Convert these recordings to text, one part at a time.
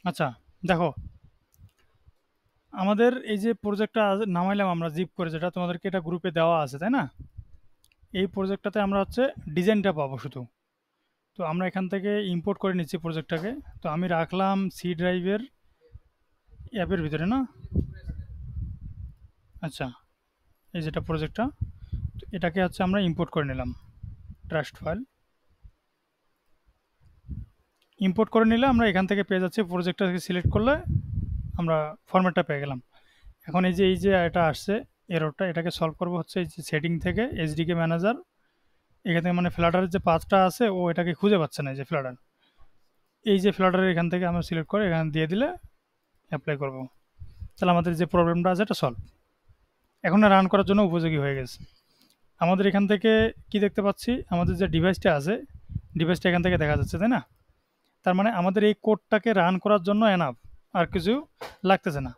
আচ্ছা, দেখো আমাদের এই যে প্রজেক্টটা নামাইলাম আমরা জিপ করে, যেটা তোমাদেরকে এটা গ্রুপে দেওয়া আছে, তাই না? এই প্রজেক্টটাতে আমরা হচ্ছে ডিজাইনটা পাবো শুধু। তো আমরা এখান থেকে ইম্পোর্ট করে নিচ্ছি প্রজেক্টটাকে। তো আমি রাখলাম সি ড্রাইভের অ্যাপের ভিতরে, না? আচ্ছা, এই যেটা প্রজেক্টটা, তো এটাকে হচ্ছে আমরা ইম্পোর্ট করে নিলাম। ট্রাস্ট ফাইল ইম্পোর্ট করে নিলে আমরা এখান থেকে পেয়ে যাচ্ছি, প্রজেক্টটাকে সিলেক্ট করলে আমরা ফরম্যাটটা পেয়ে গেলাম। এখন এই যে এটা আসছে এররটা, এটাকে সলভ করবো হচ্ছে এই যে সেটিং থেকে এইচডিকে ম্যানেজার, এখান থেকে মানে ফ্লাটারের যে পাথটা আছে ও এটাকে খুঁজে পাচ্ছে না, এই যে ফ্লাটার, এই যে ফ্লাটারের এখান থেকে আমরা সিলেক্ট করে এখানে দিয়ে দিলে অ্যাপ্লাই করব। তাহলে আমাদের যে প্রবলেমটা আছে এটা সলভ, এখন রান করার জন্য উপযোগী হয়ে গেছে। আমাদের এখান থেকে কি দেখতে পাচ্ছি, আমাদের যে ডিভাইসটা আছে, ডিভাইসটা এখান থেকে দেখা যাচ্ছে, তাই না? তার মানে আমাদের এই কোডটাকে রান করার জন্য এনাফ, আর কিছু লাগতেছে না।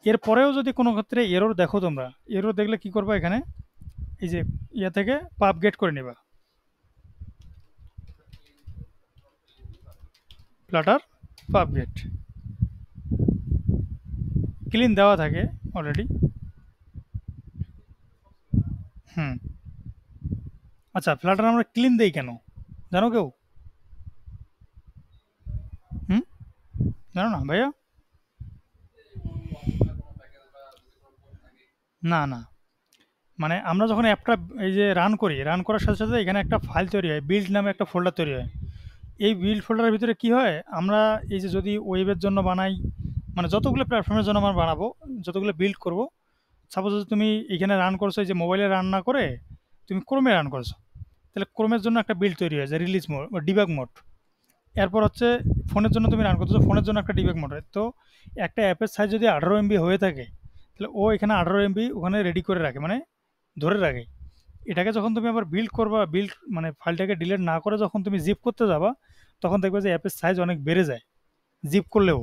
এরপরেও যদি কোনো ক্ষেত্রে এরর দেখো, তোমরা এরর দেখলে কি করবা, এখানে এই যে ইয়া থেকে পাব গেট করে নিবা, ফ্লাটার পাব গেট ক্লিন দেওয়া থাকে অলরেডি। হুম। আচ্ছা, ফ্লাটার আমরা ক্লিন দেই কেন, জানো কেউ? হুম, জানো না ভাইয়া? না না, মানে আমরা যখন অ্যাপটা এই যে রান করি, রান করার সাথে সাথে এখানে একটা ফাইল তৈরি হয়, বিল্ড নামে একটা ফোল্ডার তৈরি হয়। এই বিল্ড ফোল্ডারের ভিতরে কি হয়, আমরা এই যে যদি ওয়েবের জন্য বানাই, মানে যতগুলো প্ল্যাটফর্মের জন্য আমরা বানাবো, যতগুলো বিল্ড করব, সাপোজ যদি তুমি এখানে রান করছো এই যে মোবাইলে রান না করে তুমি ক্রোমে রান করছো, তাহলে ক্রোমের জন্য একটা বিল্ড তৈরি হয়েছে রিলিজ মোড বা ডিবাগ মোড। এরপর হচ্ছে ফোনের জন্য তুমি রান করতেছো, ফোনের জন্য একটা ডিবাগ মোড হয়। তো একটা অ্যাপের সাইজ যদি 18 MB হয়ে থাকে, তাহলে ও এখানে 18 MB ওখানে রেডি করে রাখে, মানে ধরে রাখে। এটাকে যখন তুমি আবার বিল্ড করবা, বিল্ড মানে ফাইলটাকে ডিলিট না করে যখন তুমি জিপ করতে যাবা, তখন দেখবে যে অ্যাপের সাইজ অনেক বেড়ে যায় জিপ করলেও।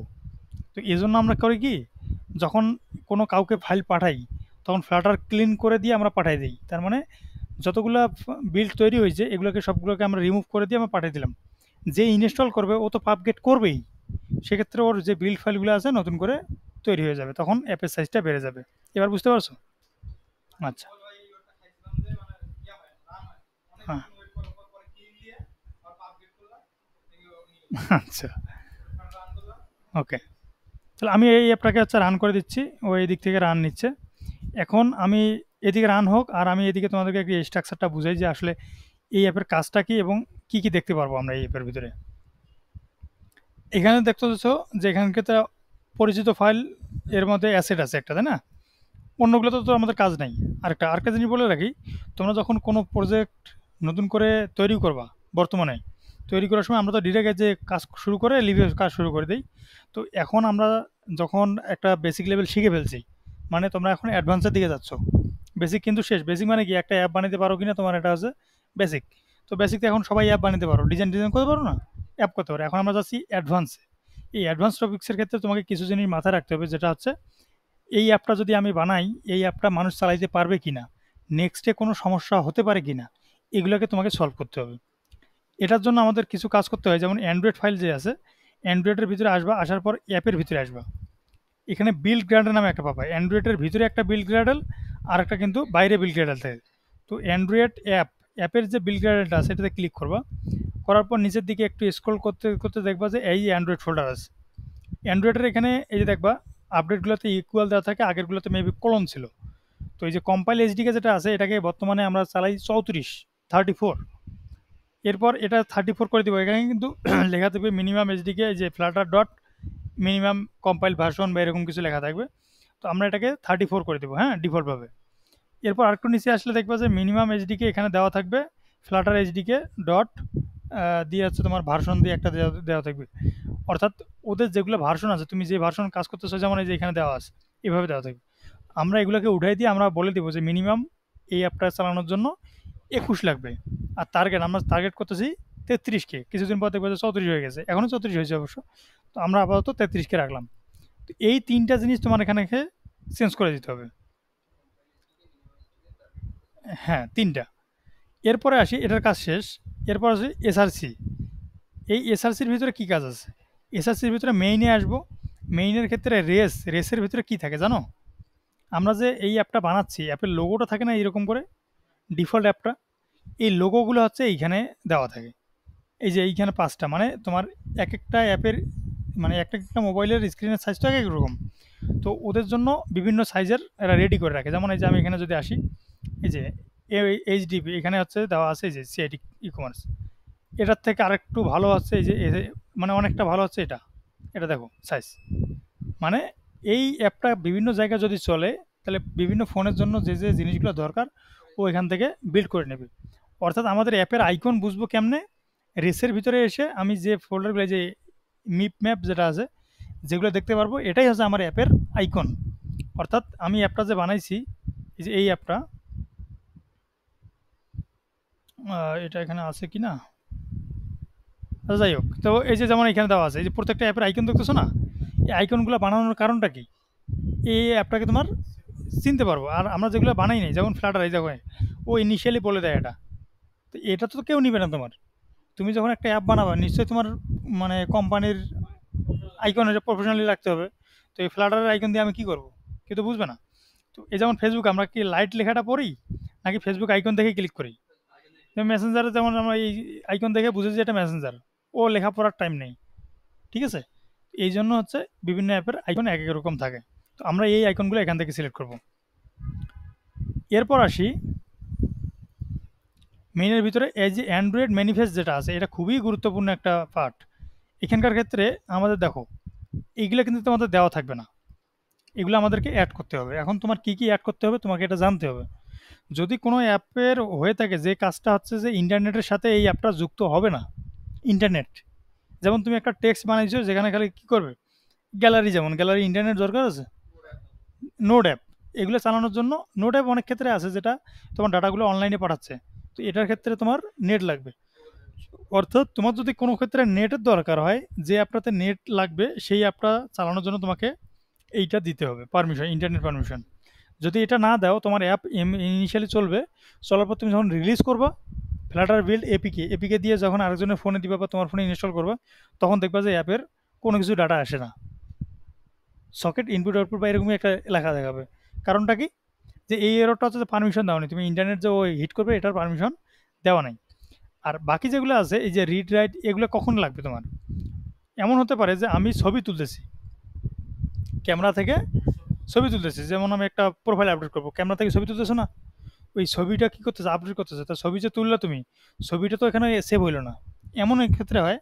তো এই জন্য আমরা করি কি, যখন কোনো কাউকে ফাইল পাঠাই, তখন ফ্লাটার ক্লিন করে দিয়ে আমরা পাঠাই দিই। তার মানে যতগুলা বিল্ড তৈরি হয়েছে এগুলোকে সবগুলোকে আমরা রিমুভ করে দিয়ে আমরা পাঠিয়ে দিলাম। যে ইনস্টল করবে ও তো পাবগেট করবেই, সেক্ষেত্রে ওর যে বিল্ড ফাইলগুলো আছে নতুন করে তৈরি হয়ে যাবে, তখন অ্যাপের সাইজটা বেড়ে যাবে। এবার বুঝতে পারছো? আচ্ছা। হ্যাঁ। আচ্ছা, ওকে। তাহলে আমি এই অ্যাপটাকে হচ্ছে রান করে দিচ্ছি, ও এই দিক থেকে রান নিচ্ছে। এখন আমি এদিকে রান হোক, আর আমি এদিকে তোমাদেরকে একটি স্ট্রাকচারটা বুঝাই যে আসলে এই অ্যাপের কাজটা কি এবং কি কি দেখতে পারবো আমরা এই অ্যাপের ভিতরে। এখানে দেখতে পাচ্ছ যে এখানকে তো পরিচিত ফাইল, এর মধ্যে অ্যাসেট আছে একটা, তাই না? অন্যগুলোতে তো আমাদের কাজ নাই। আরেকটা জিনিস বলে রাখি, তোমরা যখন কোনো প্রজেক্ট নতুন করে তৈরি করবা, বর্তমানে তৈরি করার সময় আমরা তো ডিরেক্ট যে কাজ শুরু করে লিভে কাজ শুরু করে দিই। তো এখন আমরা যখন একটা বেসিক লেভেল শিখে ফেলছি, মানে তোমরা এখন অ্যাডভান্সের দিকে যাচ্ছ। বেসিক কিন্তু শেষ, বেসিক মানে কি, একটা অ্যাপ বানাতে পারো কিনা তোমার এটা হচ্ছে বেসিক। তো বেসিকতে এখন সবাই অ্যাপ বানাতে পারো, ডিজাইন ডিজাইন করতে পারো না, অ্যাপ করতে পারো। এখন আমরা যাচ্ছি অ্যাডভান্সে। এই অ্যাডভান্স টপিক্সের ক্ষেত্রে তোমাকে কিছু জিনিস মাথায় রাখতে হবে, যেটা হচ্ছে এই অ্যাপটা যদি আমি বানাই, এই অ্যাপটা মানুষ চালাইতে পারবে কিনা, নেক্সটে কোনো সমস্যা হতে পারে কিনা, এগুলোকে তোমাকে সলভ করতে হবে। এটার জন্য আমাদের কিছু কাজ করতে হয়, যেমন অ্যান্ড্রয়েড ফাইল যে আছে, অ্যান্ড্রয়েডের ভিতরে আসবা, আসার পর অ্যাপের ভিতরে আসবা, এখানে বিল্ড গ্র্যাডেল নামে একটা পাবা। অ্যান্ড্রয়েডের ভিতরে একটা বিল্ড গ্র্যাডেল, আর একটা কিন্তু বাইরে বিল্ড গ্র্যাডেল থাকে। তো অ্যান্ড্রয়েড অ্যাপের যে বিল্ড গ্র্যাডেলটা আছে এটাতে ক্লিক করবা, করার পর নিচের দিকে একটু স্ক্রল করতে করতে দেখবা যে এই অ্যান্ড্রয়েড ফোল্ডার আছে। অ্যান্ড্রয়েডের এখানে এই যে দেখবা আপডেটগুলোতে ইকুয়াল দেওয়া থাকে, আগেরগুলোতে মেবি কলন ছিল। তো এই যে কম্পাইল এইচডিকে যেটা আছে, এটাকে বর্তমানে আমরা চালাই 34। এরপর এটা 34 করে দিব, এখানে কিন্তু লেখা থাকবে মিনিমাম এইচডিকে, যে Flutter dot minimum compile version বা এরকম কিছু লেখা থাকবে। তো আমরা এটাকে 34 করে দেবো, হ্যাঁ, ডিফল্টভাবে। এরপর আরেকটু নিচে আসলে দেখবা যে মিনিমাম এইচডিকে এখানে দেওয়া থাকবে, ফ্লাটার এইচডিকে ডট দিয়ে হচ্ছে তোমার ভার্সন দিয়ে একটা দেওয়া দেওয়া থাকবে। অর্থাৎ ওদের যেগুলো ভার্সন আছে, তুমি যে ভার্সন কাজ করতেছো, যেমন এই যে এখানে দেওয়া আছে, এভাবে দেওয়া থাকবে। আমরা এগুলোকে উঠাই দিয়ে আমরা বলে দিব যে মিনিমাম এই অ্যাপটা চালানোর জন্য 21 লাগবে। আর আমরা টার্গেট করতেছি 33K। কিছুদিন পর দেখবো যে 34 হয়ে গেছে, এখনও 34 হয়েছে অবশ্য। তো আমরা আপাতত 33K রাখলাম। তো এই তিনটা জিনিস তোমার এখানে চেঞ্জ করে দিতে হবে। হ্যাঁ, তিনটা। এরপরে আসি, এটার কাজ শেষ। এরপর আসি এসআরসি। এই এসআরসির ভিতরে কি কাজ আছে? এসএসসির ভিতরে মেইনে আসবো। মেইনের ক্ষেত্রে রেসের ভিতরে কি থাকে জানো? আমরা যে এই অ্যাপটা বানাচ্ছি, অ্যাপের লোগোটা থাকে না এরকম করে, ডিফল্ট অ্যাপটা, এই লোগোগুলো হচ্ছে এইখানে দেওয়া থাকে। এই যে এইখানে ৫টা, মানে তোমার এক একটা অ্যাপের, মানে একটা একটা মোবাইলের স্ক্রিনের সাইজ তো এক এক রকম। তো ওদের জন্য বিভিন্ন সাইজের এরা রেডি করে রাখে। যেমন এই যে আমি এখানে যদি আসি, এই যে এইচডিপি এখানে হচ্ছে দেওয়া আছে, এই যে সিআইটি ই কমার্স, এটার থেকে আরেকটু ভালো হচ্ছে এই যে মানে অনেকটা ভালো হচ্ছে এটা। এটা দেখো সাইজ, মানে এই অ্যাপটা বিভিন্ন জায়গায় যদি চলে, তাহলে বিভিন্ন ফোনের জন্য যে যে জিনিসগুলো দরকার ও এখান থেকে বিল্ড করে নেবে। অর্থাৎ আমাদের অ্যাপের আইকন বুঝবো কেমনে? রেসের ভিতরে এসে আমি যে ফোল্ডারগুলো, যে মিপ ম্যাপ যেটা আছে, যেগুলো দেখতে পারবো, এটাই হচ্ছে আমার অ্যাপের আইকন। অর্থাৎ আমি অ্যাপটা যে বানাইছি, এই যে এই অ্যাপটা, এটা এখানে আছে কি না, আচ্ছা যাই হোক, তো এই যে যেমন এখানে দেওয়া আছে, এই যে প্রত্যেকটা অ্যাপের আইকন দেখতেছো না, এই আইকনগুলো বানানোর কারণটা কি? এই অ্যাপটাকে তোমার চিনতে পারবো। আর আমরা যেগুলো বানাই নাই, যেমন ফ্লাটার, এই দেখো ও ইনিশিয়ালি বলে দেয় এটা, তো এটা তো কেউ নিবে না তোমার। তুমি যখন একটা অ্যাপ বানাবা, নিশ্চয়ই তোমার মানে কোম্পানির আইকন এটা প্রফেশনালি রাখতে হবে। তো এই ফ্লাটারের আইকন দিয়ে আমি কি করব? কেউ তো বুঝবে না। তো এই যেমন ফেসবুক, আমরা কি লাইট লেখাটা পড়ি, নাকি ফেসবুক আইকন দেখে ক্লিক করি? মেসেঞ্জারে যেমন আমরা এই আইকন দেখে বুঝি যে এটা মেসেঞ্জার, ও লেখা পড়ার টাইম নেই। ঠিক আছে? এই জন্য হচ্ছে বিভিন্ন অ্যাপের আইকন এক এক রকম থাকে। তো আমরা এই আইকনগুলো এখান থেকে সিলেক্ট করব। এরপর আসি মেইনের ভিতরে, এই যে অ্যান্ড্রয়েড ম্যানিফেস্ট যেটা আছে, এটা খুবই গুরুত্বপূর্ণ একটা পার্ট। এখানকার ক্ষেত্রে আমাদের দেখো, এইগুলো কিন্তু তোমাদের দেওয়া থাকবে না, এগুলো আমাদেরকে অ্যাড করতে হবে। এখন তোমার কি কি অ্যাড করতে হবে তোমাকে এটা জানতে হবে। যদি কোনো অ্যাপের হয়ে থাকে যে কাজটা হচ্ছে যে ইন্টারনেটের সাথে এই অ্যাপটা যুক্ত হবে না, ইন্টারনেট, যেমন তুমি একটা টেক্সট বানাইছো যেখানে খালি কি করবে, গ্যালারি, যেমন গ্যালারি ইন্টারনেট দরকার আছে, নোড অ্যাপ, এগুলো চালানোর জন্য নোড অ্যাপ অনেক ক্ষেত্রে আছে যেটা তোমার ডাটাগুলো অনলাইনে পাঠাচ্ছে, তো এটার ক্ষেত্রে তোমার নেট লাগবে। অর্থাৎ তোমার যদি কোনো ক্ষেত্রে নেটের দরকার হয়, যে অ্যাপটাতে নেট লাগবে সেই অ্যাপটা চালানোর জন্য তোমাকে এইটা দিতে হবে পারমিশন, ইন্টারনেট পারমিশন। যদি এটা না দাও, তোমার অ্যাপ ইনিশিয়ালি চলবে, চলার পর তুমি যখন রিলিজ করবা, ফ্ল্যাটার বিল্ড এপিকে এপিকে দিয়ে যখন আরেকজনের ফোনে দিবা বা তোমার ফোনে ইনস্টল করবা, তখন দেখবা যে অ্যাপের কোনো কিছু ডাটা আসে না, সকেট ইনপুট আউটপুট বা এরকমই একটা লেখা দেখাবে। কারণটা কি? যে এই এররটা হচ্ছে যে পারমিশন দেওয়া নেই, তুমি ইন্টারনেট যে ওই হিট করবে এটার পারমিশন দেওয়া নেই। আর বাকি যেগুলো আছে, এই যে রিড রাইট, এগুলো কখন লাগবে তোমার? এমন হতে পারে যে আমি ছবি তুলতেছি, ক্যামেরা থেকে ছবি তুলতেছি, যেমন আমি একটা প্রোফাইল আপডেট করবো, ক্যামেরা থেকে ছবি তুলতেছো না, ওই ছবিটা কি করতেছে, আপডেট করতেছে, তা ছবি যে তুললে তুমি, ছবিটা তো এখানে সেভ হইলো না। এমন ক্ষেত্রে হয়,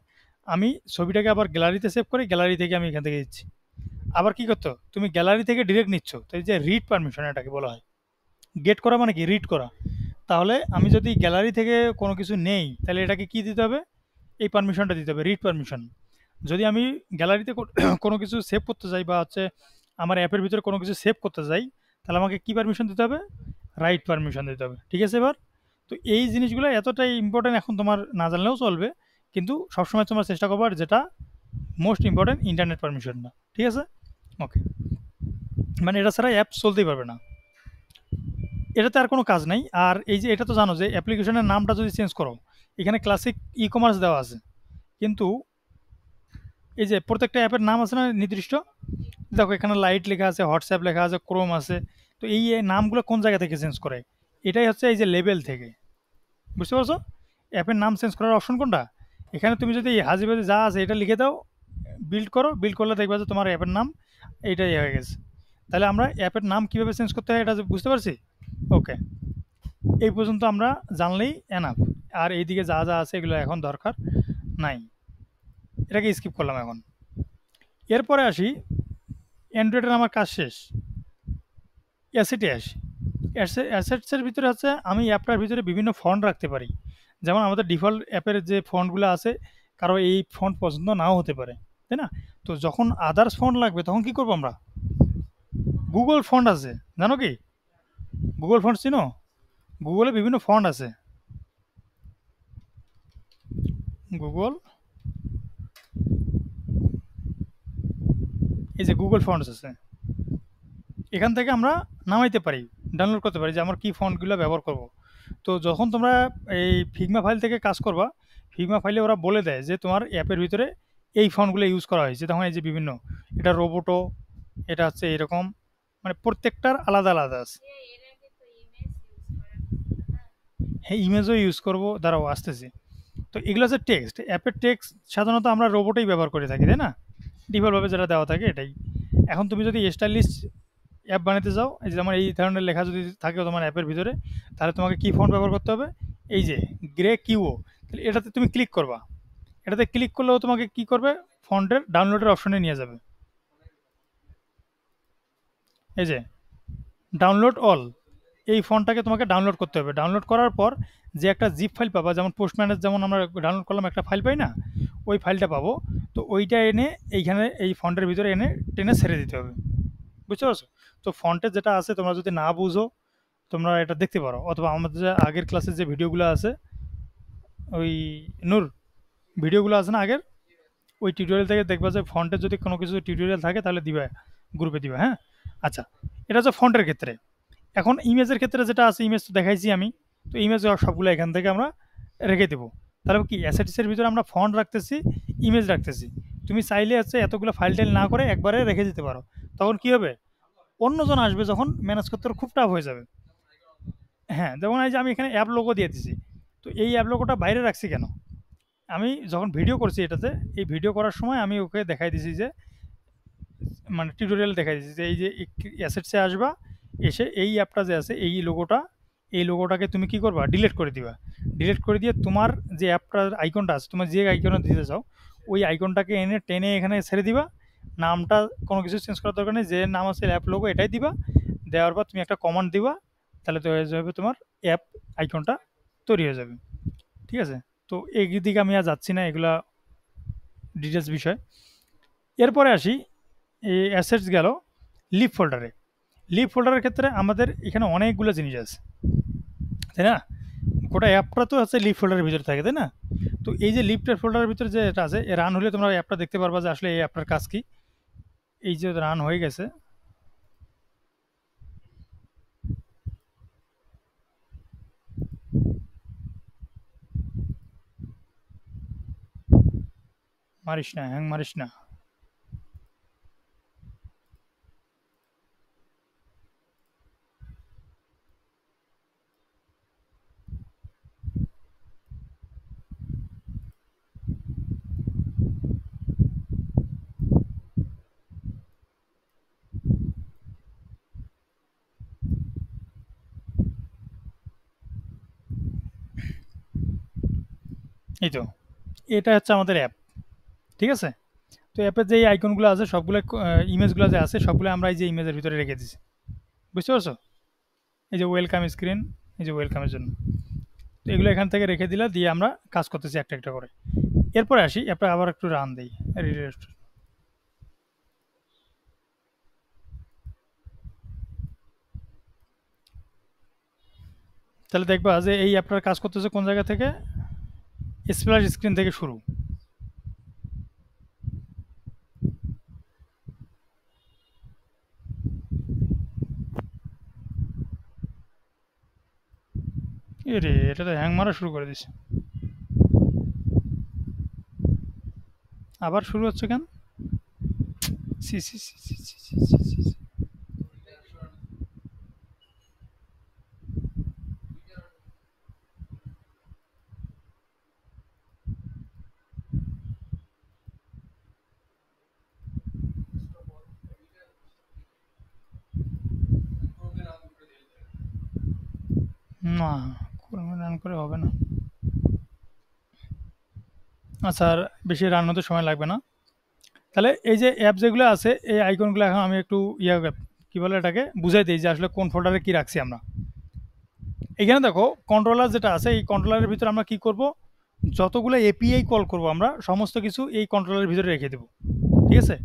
আমি ছবিটাকে আবার গ্যালারিতে সেভ করি, গ্যালারি থেকে আমি এখান থেকে দিচ্ছি। আবার কি করতো, তুমি গ্যালারি থেকে ডিরেক্ট নিচ্ছ, তো এই যে রিড পারমিশন এটাকে বলা হয়। গেট করা মানে কি, রিড করা। তাহলে আমি যদি গ্যালারি থেকে কোনো কিছু নেই, তাহলে এটাকে কি দিতে হবে, এই পারমিশনটা দিতে হবে, রিড পারমিশন। যদি আমি গ্যালারিতে কোনো কিছু সেভ করতে চাই, বা হচ্ছে আমার অ্যাপের ভিতরে কোনো কিছু সেভ করতে চাই, তাহলে আমাকে কি পারমিশন দিতে হবে, রাইট পারমিশন দিতে হবে। ঠিক আছে এবার? তো এই জিনিসগুলো এতটাই ইম্পর্টেন্ট, এখন তোমার না জানলেও চলবে, কিন্তু সবসময় তোমার চেষ্টা করবার যেটা মোস্ট ইম্পর্টেন্ট, ইন্টারনেট পারমিশনটা। ঠিক আছে? ওকে, মানে এটা ছাড়া অ্যাপ চলতেই পারবে না, এটাতে আর কোনো কাজ নাই। আর এই যে এটা তো জানো যে অ্যাপ্লিকেশনের নামটা যদি চেঞ্জ করো, এখানে ক্লাসিক ই কমার্স দেওয়া আছে, কিন্তু এই যে প্রত্যেকটা অ্যাপের নাম আছে না নির্দিষ্ট, দেখো এখানে লাইট লেখা আছে, হোয়াটসঅ্যাপ লেখা আছে, ক্রোম আছে, তো এই নামগুলো কোন জায়গা থেকে চেঞ্জ করে? এটাই হচ্ছে এই যে লেবেল থেকে। বুঝতে পারছো? অ্যাপের নাম চেঞ্জ করার অপশন কোনটা? এখানে তুমি যদি এই হাজিবাজি যা আছে এটা লিখে দাও, বিল্ড করো, বিল্ড করলে দেখবা যে তোমার অ্যাপের নাম এইটাই হয়ে গেছে। তাহলে আমরা অ্যাপের নাম কীভাবে চেঞ্জ করতে হয় এটা বুঝতে পারছি। ওকে, এই পর্যন্ত আমরা জানলেই এনাফ। আর এইদিকে যা যা আছে এগুলো এখন দরকার নাই, এটাকে স্কিপ করলাম এখন। এরপরে আসি, অ্যান্ড্রয়েডের আমার কাজ শেষ, অ্যাসেটে আসি। অ্যাসেটসের ভিতরে হচ্ছে আমি অ্যাপটার ভিতরে বিভিন্ন ফন্ট রাখতে পারি। যেমন আমাদের ডিফল্ট অ্যাপের যে ফন্টগুলো আছে, কারো এই ফন্ট পছন্দ নাও হতে পারে, তাই না? তো যখন আদার্স ফন্ট লাগবে তখন কি করবো আমরা? গুগল ফন্ট আছে, জানো কি? গুগল ফন্ট চিনো? গুগলে বিভিন্ন ফন্ট আছে, গুগল, এই যে গুগল ফন্টস আছে, এখান থেকে আমরা নামাইতে পারি, ডাউনলোড করতে পারি যে আমার কী ফন্টগুলো ব্যবহার করব। তো যখন তোমরা এই ফিগমা ফাইল থেকে কাজ করবা, ফিগমা ফাইলে ওরা বলে দেয় যে তোমার অ্যাপের ভিতরে এই ফন্টগুলো ইউজ করা হয়েছে। তখন এই যে বিভিন্ন, এটা রোবোটো, এটা হচ্ছে এরকম, মানে প্রত্যেকটার আলাদা আলাদা আছে। হ্যাঁ, ইমেজও ইউজ করবো, দাঁড়াও আসতেছি। তো এগুলো হচ্ছে টেক্সট, অ্যাপের টেক্সট সাধারণত আমরা রোবটেই ব্যবহার করে থাকি, তাই না? ডিফল্টভাবে যেটা দেওয়া থাকে এটাই। এখন তুমি যদি স্টাইলিশ অ্যাপ বানাতে চাও, এই যে আমার এই ধরনের লেখা যদি থাকে তোমার অ্যাপের ভিতরে, তাহলে তোমাকে কি ফন্ট ব্যবহার করতে হবে? এই যে গ্রে কিউও, তাহলে এটাতে তুমি ক্লিক করবা। এটাতে ক্লিক করলেও তোমাকে কি করবে, ফন্টের ডাউনলোডের অপশনে নিয়ে যাবে। এই যে ডাউনলোড অল, এই ফন্টটাকে তোমাকে ডাউনলোড করতে হবে। ডাউনলোড করার পর যে একটা জিপ ফাইল পাবা, যেমন পোস্টম্যানের যেমন আমরা ডাউনলোড করলাম একটা ফাইল পাই না, ওই ফাইলটা পাবো। তো ওইটা এনে এইখানে এই ফন্টের ভিতরে এনে টেনে ছেড়ে দিতে হবে। বুঝতে পারছো? তো ফন্টে যেটা আছে তোমরা যদি না বুঝো, তোমরা এটা দেখতে পারো, অথবা আমাদের যে আগের ক্লাসের যে ভিডিওগুলো আছে, ওই নূর, ভিডিওগুলো আছে না আগের, ওই টিউটোরিয়াল থেকে দেখবা যে ফন্টের যদি কোনো কিছু টিউটোরিয়াল থাকে তাহলে দিবা, গ্রুপে দিবা, হ্যাঁ? আচ্ছা, এটা হচ্ছে ফন্টের ক্ষেত্রে। এখন ইমেজের ক্ষেত্রে যেটা আছে, ইমেজ তো দেখাইছি আমি। তো ইমেজ সবগুলো এখান থেকে আমরা রেখে দেবো। তাহলে কি অ্যাসেটসের ভিতরে আমরা ফন্ট রাখতেছি, ইমেজ রাখতেছি। তুমি চাইলে হচ্ছে এতগুলো ফাইল টাইল না করে একবারে রেখে দিতে পারো। তখন কি হবে, অন্যজন আসবে যখন ম্যানেজ করতে ওর খুব টাফ হয়ে যাবে। হ্যাঁ, যেমন এই যে আমি এখানে অ্যাপ লোগো দিয়ে দিছি। তো এই অ্যাপ লোগোটা বাইরে রাখছি কেন? আমি যখন ভিডিও করছি এটাতে, এই ভিডিও করার সময় আমি ওকে দেখাই দিছি যে, মানে টিউটোরিয়াল দেখাই দিছি যে এই যে অ্যাসেটসে আসবা, এসে এই অ্যাপটা যে আছে এই লোগোটা, এই লোগোটাকে তুমি কি করবা, ডিলিট করে দিবা। ডিলিট করে দিয়ে তোমার যে অ্যাপটার আইকনটা আছে, তোমার যে আইকনে দিতে চাও, ওই আইকনটাকে এনে টেনে এখানে ছেড়ে দিবা। নামটা কোনো কিছু চেঞ্জ করার দরকার নেই, যে নাম আছে অ্যাপ লোগো এটাই দিবা। দেওয়ার পর তুমি একটা কমান্ড দিবা, তাহলে তো হয়ে যাবে তোমার অ্যাপ আইকনটা তৈরি হয়ে যাবে। ঠিক আছে? তো এই দিকে আমি আর যাচ্ছি না, এগুলা ডিটেলস বিষয়। এরপরে আসি, এই অ্যাসেটস গেল লিভ ফোল্ডারে। লিভ ফোল্ডারের ক্ষেত্রে আমাদের এখানে অনেকগুলো জিনিস আছে, তাই না? গোটা অ্যাপটা তো হচ্ছে লিভ ফোল্ডারের ভিতরে থাকে, তাই না? তো এই যে লিফটের ফোল্ডারের ভিতরে যে এটা আছে, রান হলে তোমরা অ্যাপটা দেখতে পারবা যে আসলে এই অ্যাপটার কাজ কি। এই যে রান হয়ে গেছে, মারিস না, হ্যাং মারিস না। এই তো, এটা হচ্ছে আমাদের অ্যাপ। ঠিক আছে? তো অ্যাপের যে আইকনগুলো আছে সবগুলো, ইমেজগুলো যে আছে সবগুলো আমরা এই যে ইমেজের ভিতরে রেখে দিচ্ছি। বুঝতে পারছো? এই যে ওয়েলকাম স্ক্রিন, এই যে ওয়েলকামের জন্য। তো এগুলো এখান থেকে রেখে দিলে দিয়ে আমরা কাজ করতেছি একটা একটা করে। এরপরে আসি, অ্যাপটা আবার একটু রান দিই, রিফ্রেশ। তাহলে দেখবা যে এই অ্যাপটার কাজ করতেছে কোন জায়গা থেকে, স্প্ল্যাশ স্ক্রিন থেকে শুরু। এ রে, এটা তো হ্যাং মারা শুরু করে দিছে। আবার শুরু হচ্ছে কেন? C C C C C C C C C. না, রান করে হবে না। আচ্ছা, আর বেশি রান হতে সময় লাগবে না। তাহলে এই যে অ্যাপ যেগুলো আছে, এই আইকনগুলো এখন আমি একটু কি বলে এটাকে বুঝাই দিই যে আসলে কোন ফোল্ডারে কি রাখছি আমরা। এখানে দেখো কন্ট্রোলার যেটা আছে, এই কন্ট্রোলারের ভিতরে আমরা কি করব, যতগুলো এপিআই কল করব আমরা সমস্ত কিছু এই কন্ট্রোলারের ভিতরে রেখে দেবো। ঠিক আছে?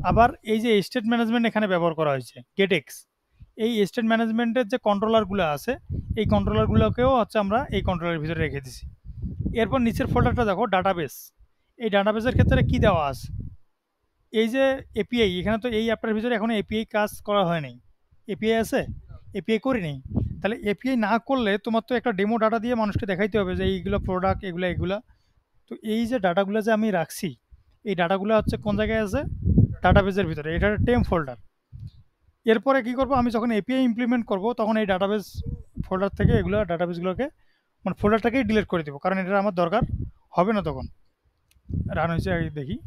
আবার এই যে স্টেট ম্যানেজমেন্ট এখানে ব্যবহার করা হয়েছে, গেটেক্স, এই স্টেট ম্যানেজমেন্টের যে কন্ট্রোলারগুলো আছে, এই কন্ট্রোলারগুলোকেও হচ্ছে আমরা এই কন্ট্রোলারের ভিতরে রেখে দিছি। এরপর নিচের ফোল্ডারটা দেখো, ডাটাবেস। এই ডাটাবেসের ক্ষেত্রে কি দেওয়া আছে, এই যে এপিআই, এখানে তো এই অ্যাপটার ভিতরে এখনো এপিআই কাজ করা হয় নাই। এপিআই আছে, এপিআই করি নেই। তাহলে এপিআই না করলে তোমার তো একটা ডেমো ডাটা দিয়ে মানুষকে দেখাইতে হবে যে এইগুলো প্রোডাক্ট, এগুলো এগুলা। তো এই যে ডাটাগুলো যে আমি রাখছি, এই ডাটাগুলো হচ্ছে কোন জায়গায় আছে, ডাটাবেজের ভিতরে, এটা টেম ফোল্ডার। এরপরে কি করব, আমি যখন এপিআই ইমপ্লিমেন্ট করব তখন এই ডাটাবেস ফোল্ডার থেকে এগুলো ডাটাবেসগুলোকে মানে ফোল্ডারটাকেই ডিলিট করে দেবো, কারণ এটা আমার দরকার হবে না তখন। রান হয়েছে আগে দেখি।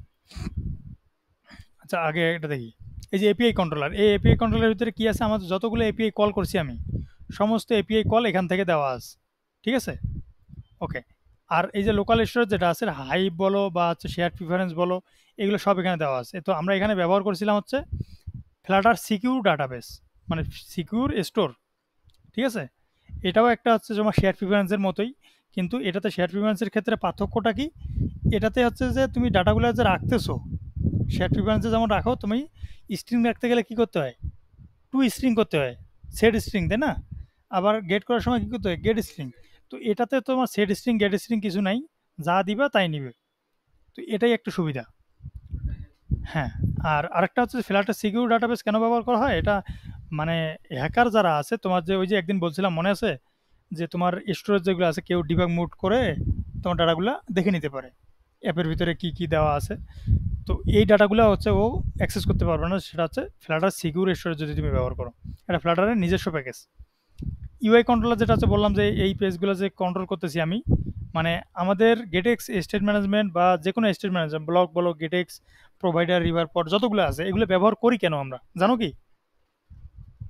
আচ্ছা আগে এটা দেখি, এই যে এপিআই কন্ট্রোলার, এই এপিআই কন্ট্রোলারের ভিতরে কি আছে, আমাদের যতগুলো এপিআই কল করছি আমি সমস্ত এপিআই কল এখান থেকে দেওয়া আছে, ঠিক আছে। ওকে। আর এই যে লোকাল স্টোরেজ যেটা আছে, হাইভ বলো বা হচ্ছে শেয়ার প্রিফারেন্স বলো, এগুলো সব এখানে দেওয়া আছে। তো আমরা এখানে ব্যবহার করছিলাম হচ্ছে ফ্লাটার সিকিউর ডাটাবেস, মানে সিকিউর স্টোর, ঠিক আছে। এটাও একটা হচ্ছে তোমার শেয়ার প্রিফারেন্সের মতোই, কিন্তু এটাতে শেয়ার প্রিফারেন্সের ক্ষেত্রে পার্থক্যটা কি, এটাতে হচ্ছে যে তুমি ডাটাগুলো যে রাখতেছো শেয়ার প্রিফারেন্সে যেমন রাখো, তুমি স্ট্রিং রাখতে গেলে কী করতে হয়, টু স্ট্রিং করতে হয়, সেট স্ট্রিং, তাই না। আবার গেট করার সময় কী করতে হয়, গেট স্ট্রিং। তো এটাতে তোমার সেট স্ট্রিং গেট স্ট্রিং কিছু নাই, যা দিবা তাই নিবে। তো এটাই একটা সুবিধা। হ্যাঁ। আর আরেকটা হচ্ছে ফ্ল্যাটের সিকিউর ডাটাবেস কেন ব্যবহার করা হয়, এটা মানে হ্যাকার যারা আছে, তোমার যে ওই যে একদিন বলছিলাম মনে আছে, যে তোমার স্টোরেজ যেগুলো আছে কেউ ডিবাগ মুড করে তোমার ডাটাগুলো দেখে নিতে পারে, অ্যাপের ভিতরে কি কি দেওয়া আছে। তো এই ডাটাগুলো হচ্ছে ও অ্যাক্সেস করতে পারবে না, সেটা হচ্ছে ফ্ল্যাটার সিকিউর স্টোরেজ যদি তুমি ব্যবহার করো। এটা ফ্ল্যাটারের নিজস্ব প্যাকেজ। ইউআই কন্ট্রোলার যেটা হচ্ছে বললাম যে এই পেজগুলো যে কন্ট্রোল করতেছি আমি, মানে আমাদের গেটেক্স স্টেট ম্যানেজমেন্ট বা যে কোনো স্টেট ম্যানেজমেন্ট, ব্লক বলো, গেটেক্স, প্রোভাইডার, রিভার পড যতগুলো আছে এগুলো ব্যবহার করি কেন আমরা, জানো কি?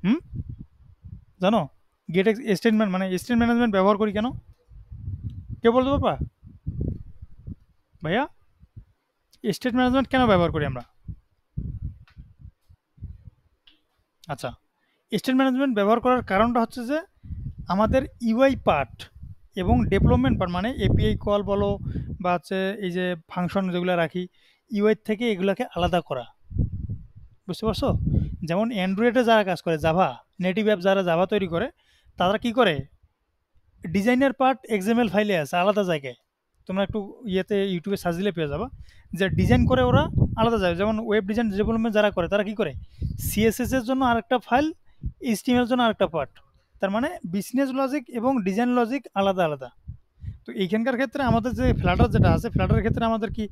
হুম, জানো? গেটেক্স স্টেটমেন্ট মানে স্টেট ম্যানেজমেন্ট ব্যবহার করি কেন, কে বলতে পারবা ভাইয়া? স্টেট ম্যানেজমেন্ট কেন ব্যবহার করি আমরা? আচ্ছা, স্টেট ম্যানেজমেন্ট ব্যবহার করার কারণটা হচ্ছে যে আমাদের ইউআই পার্ট এবং ডেভেলপমেন্ট পার্ট, মানে এপিআই কল বলো বা হচ্ছে এই যে ফাংশন যেগুলো রাখি ইউআই থেকে, এগুলোকে আলাদা করা। বুঝতে পারছো? যেমন অ্যান্ড্রয়েডে যারা কাজ করে, জাভা নেটিভ অ্যাপ যারা জাভা তৈরি করে, তারা কি করে, ডিজাইনের পার্ট এক্সএমএল ফাইলে আছে আলাদা জায়গায়। তোমরা একটু ইয়েতে ইউটিউবে সার্চ দিলে পেয়ে যাবা, যে ডিজাইন করে ওরা আলাদা যায়। যেমন ওয়েব ডিজাইন ডেভেলপমেন্ট যারা করে তারা কি করে, সিএসএস এর জন্য আরেকটা ফাইল, এইচটিএমএল এর জন্য আরেকটা পার্ট। তার মানে বিজনেস লজিক এবং ডিজাইন লজিক আলাদা আলাদা। তো এইখানকার ক্ষেত্রে আমাদের যে ফ্ল্যাটার যেটা আছে, ফ্ল্যাটারের ক্ষেত্রে আমাদের কি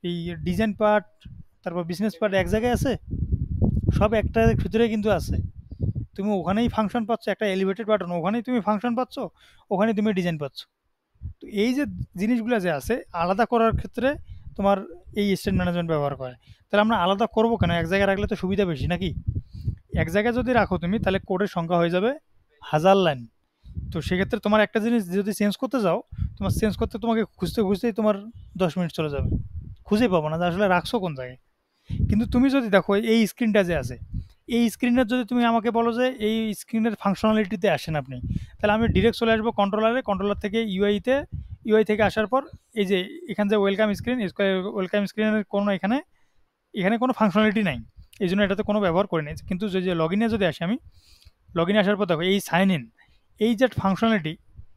এই ডিজাইন পার্ট তারপর বিজনেস পার্ট এক জায়গায় আছে, সব একটার ভিতরে কিন্তু আছে। তুমি ওখানেই ফাংশন পাচ্ছ, একটা এলিভেটেড বাটন, ওখানেই তুমি ফাংশন পাচ্ছ, ওখানে তুমি ডিজাইন পাচ্ছ। তো এই যে জিনিসগুলো যে আছে আলাদা করার ক্ষেত্রে তোমার এই স্টেট ম্যানেজমেন্ট ব্যবহার করে। তাহলে আমরা আলাদা করবো কেন, এক জায়গায় রাখলে তো সুবিধা বেশি নাকি। এক জায়গায় যদি রাখো তুমি, তাহলে কোডের সংখ্যা হয়ে যাবে 1000 লাইন। তো সেক্ষেত্রে তোমার একটা জিনিস যদি চেঞ্জ করতে যাও, তোমার চেঞ্জ করতে তোমাকে খুঁজতে খুঁজতেই তোমার 10 মিনিট চলে যাবে, খুঁজে পাবো না যে আসলে রাখছো কোন জায়গায়। কিন্তু তুমি যদি দেখো এই স্ক্রিনটা যে আছে, এই স্ক্রিনের যদি তুমি আমাকে বলো যে এই স্ক্রিনের ফাংশনালিটিতে আসেন আপনি, তাহলে আমি ডিরেক্ট চলে আসবো কন্ট্রোলারে, কন্ট্রোলার থেকে ইউআইতে, ইউআই থেকে আসার পর এই যে এখানে যে ওয়েলকাম স্ক্রিন, ওয়েলকাম স্ক্রিনের কোনো এখানে এখানে কোনো ফাংশনালিটি নাই, এই জন্য এটাতে কোনো ব্যবহার করি নাই। কিন্তু যে লগ ইনে যদি আসি আমি, লগ ইনে আসার পর দেখো এই সাইন ইন, এই যে ফাংশনালিটি,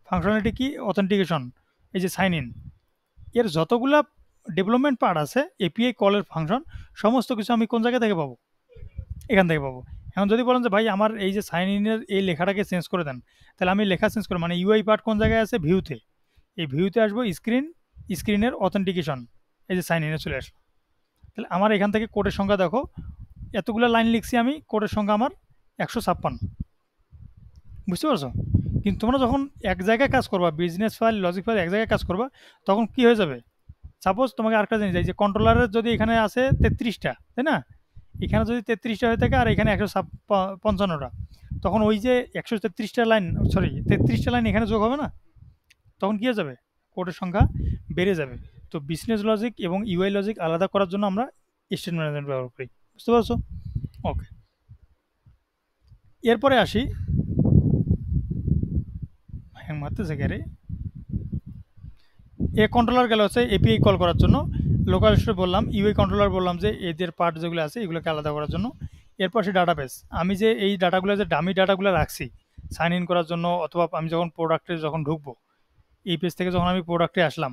ফাংশনালিটি কি, অথেন্টিকেশন, এই যে সাইন ইন, এর যতগুলা ডেভেলপমেন্ট পার্ট আছে এপিআই কলের ফাংশন, সমস্ত কিছু আমি কোন জায়গা থেকে পাবো, এখান থেকে পাবো। এখন যদি বলেন যে ভাই আমার এই যে সাইন ইনের এই লেখাটাকে চেঞ্জ করে দেন, তাহলে আমি লেখা চেঞ্জ করে, মানে ইউআই পার্ট কোন জায়গায় আছে, ভিউতে, এই ভিউতে আসবো স্ক্রিন, স্ক্রিনের অথেন্টিকেশন, এই যে সাইন ইনে চলে আসলো। তাহলে আমার এখান থেকে কোডের সংখ্যা দেখো, এতগুলো লাইন লিখছি আমি, কোডের সংখ্যা আমার 156। বুঝতে পারছো? কিন্তু তোমরা যখন এক জায়গায় কাজ করবা, বিজনেস ফাইল লজিক ফাইল এক জায়গায় কাজ করবা, তখন কি হয়ে যাবে, সাপোজ তোমাকে আরেকটা জিনিস, এই যে কন্ট্রোলারের যদি এখানে আছে 33টা, তাই না, এখানে যদি 33টা হয়ে থাকে আর এখানে 155টা, তখন ওই যে 133টা লাইন, সরি 33টা লাইন এখানে যোগ হবে না, তখন কি হয়ে যাবে, কোডের সংখ্যা বেড়ে যাবে। তো বিজনেস লজিক এবং ইউআই লজিক আলাদা করার জন্য আমরা স্টেট ম্যানেজমেন্ট ব্যবহার করি। বুঝতে পারছো? ওকে। এরপরে আসি, হ্যাং মারতেছে রে, এ কন্ট্রোলার গেল হচ্ছে এপিআই কল করার জন্য, লোকাল স্টোর বললাম, ইউআই কন্ট্রোলার বললাম যে এদের পার্ট যেগুলো আছে এগুলোকে আলাদা করার জন্য। এরপর সে ডাটাবেস, আমি যে এই ডাটাগুলো যে ডামি ডাটাগুলো রাখছি সাইন ইন করার জন্য, অথবা আমি যখন প্রোডাক্টে যখন ঢুকবো, এই পেজ থেকে যখন আমি প্রোডাক্টে আসলাম,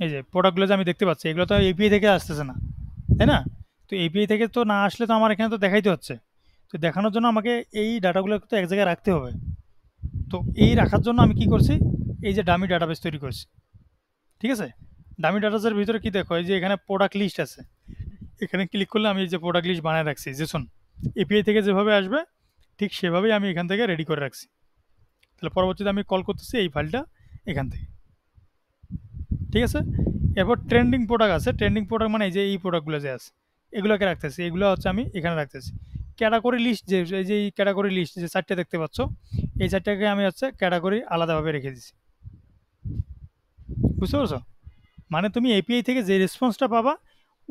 এই যে প্রোডাক্টগুলো যে আমি দেখতে পাচ্ছি, এগুলো তো এপিআই থেকে আসতেছে না, তাই না। তো এপিআই থেকে তো না আসলে তো আমার এখানে তো দেখাইতে হচ্ছে। তো দেখানোর জন্য আমাকে এই ডাটাগুলো তো এক জায়গায় রাখতে হবে। তো এই রাখার জন্য আমি কি করছি, এই যে ডামি ডাটাবেস তৈরি করছি, ঠিক আছে? ডামি ডাটাসের ভিতরে কি দেখো, এই যে এখানে প্রোডাক্ট লিস্ট আছে, এখানে ক্লিক করলে আমি এই যে প্রোডাক্ট লিস্ট বানায় রাখছি জেসন, এপিআই থেকে যেভাবে আসবে ঠিক সেভাবেই আমি এখান থেকে রেডি করে রাখছি। তাহলে পরবর্তীতে আমি কল করতেছি এই ফাইলটা এখান থেকে। ঠিক আছে? এরপর ট্রেন্ডিং প্রোডাক্ট আছে, ট্রেন্ডিং প্রোডাক্ট মানে এই যে এই প্রোডাক্টগুলো যে আছে এগুলোকে রাখতেছি, এগুলো হচ্ছে আমি এখানে রাখতেছি। ক্যাটাগরি লিস্ট যে এই যে এই ক্যাটাগরি লিস্ট যে চারটে দেখতে পাচ্ছ, এই চারটাকে আমি হচ্ছে ক্যাটাগরি আলাদাভাবে রেখে দিছি। বুঝতে পারছো? মানে তুমি এপিআই থেকে যে রেসপন্সটা পাবা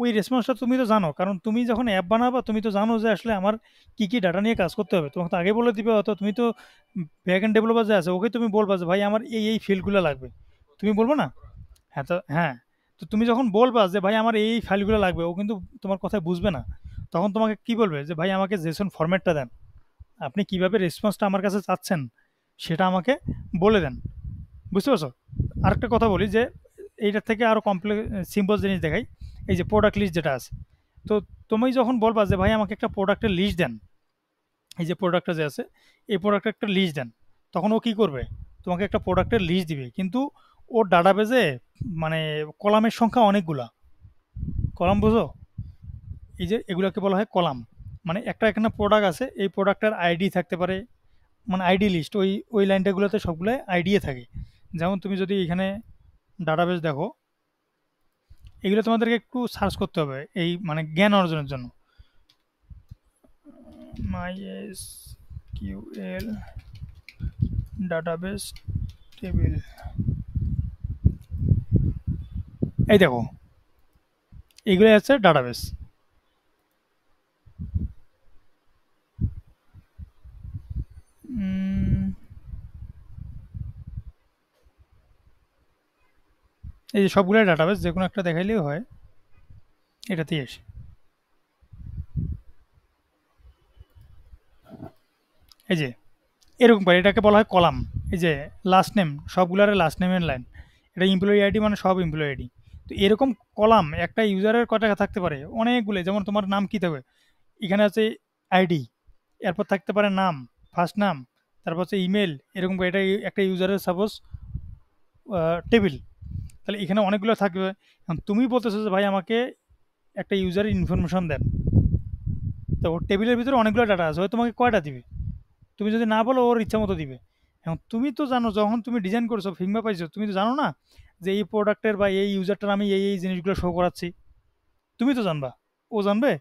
ওই রেসপন্সটা তুমি তো জানো, কারণ তুমি যখন অ্যাপ বানাবা তুমি তো জানো যে আসলে আমার কি কি ডাটা নিয়ে কাজ করতে হবে, তোমাকে তো আগে বলে দিবে। অত তুমি তো ব্যাক এন্ড ডেভেলপার যে আছে ওকে তুমি বলবা যে ভাই আমার এই ফিল্ডগুলো লাগবে, তুমি বলবো না? হ্যাঁ তো হ্যাঁ, তো তুমি যখন বলবা যে ভাই আমার এই ফাইলগুলো লাগবে, ও কিন্তু তোমার কথা বুঝবে না। তখন তোমাকে কি বলবে যে ভাই আমাকে জেসন ফরম্যাটটা দেন, আপনি কিভাবে রেসপন্সটা আমার কাছে চাচ্ছেন সেটা আমাকে বলে দেন। বুঝতে পারছো? আরেকটা কথা বলি যে এইটার থেকে আরও কমপ্লেক্স সিম্পল জিনিস দেখাই। এই যে প্রোডাক্ট লিস্ট যেটা আছে, তো তুমি যখন বলবা যে ভাই আমাকে একটা প্রোডাক্টের লিস্ট দেন, এই যে প্রোডাক্টটা যে আছে এই প্রোডাক্টের একটা লিস্ট দেন, তখন ও কী করবে, তোমাকে একটা প্রোডাক্টের লিস্ট দিবে, কিন্তু ওর ডাটাবেজে মানে কলামের সংখ্যা অনেকগুলা। কলাম বুঝো? এই যে এগুলোকে বলা হয় কলাম। মানে একটা এখানে প্রোডাক্ট আছে, এই প্রোডাক্টের আইডি থাকতে পারে, মানে আইডি লিস্ট, ওই ওই লাইনটাগুলোতে সবগুলো আইডিয়ে থাকে। যেমন তুমি যদি এখানে ডাটাবেস দেখো, এগুলো তোমাদেরকে একটু সার্চ করতে হবে এই মানে জ্ঞান অর্জনের জন্য। মাই এস কিউএল ডাটাবেস টেবিল, এই দেখো এইগুলো হচ্ছে ডাটাবেস। এই যে সবগুলো ডাটাবেস যে কোনো একটা দেখাইলেই হয়, এটাতেই আসে। এই যে এরকম করে এটাকে বলা হয় কলাম। এই যে লাস্ট নেম, সবগুলার লাস্ট নেমের লাইন, এটা এমপ্লয়ি আইডি মানে সব এমপ্লয়ি আইডি। তো এরকম কলাম একটা ইউজারের কয় টাকা থাকতে পারে অনেকগুলো, যেমন তোমার নাম কী থাকবে, এখানে আছে আইডি, এরপর থাকতে পারে নাম, ফার্স্ট নাম, তারপর হচ্ছে ইমেল, এরকম করে এটা একটা ইউজারের সাপোজ টেবিল। তাহলে এখানে অনেকগুলো থাকবে। এখন তুমি বলতেছো যে ভাই আমাকে একটা ইউজারের ইনফরমেশন দেন, তো ওর টেবিলের ভিতরে অনেকগুলো ডাটা আছে, ও তোমাকে কয়টা দিবে? তুমি যদি না বলো ওর ইচ্ছা মতো দিবে। এখন তুমি তো জানো যখন তুমি ডিজাইন করছো ফিগমা পাইছো, তুমি তো জানো না যে এই প্রোডাক্টের বা এই ইউজারটার আমি এই জিনিসগুলো শো করাচ্ছি, তুমি তো জানবা, ও জানবে?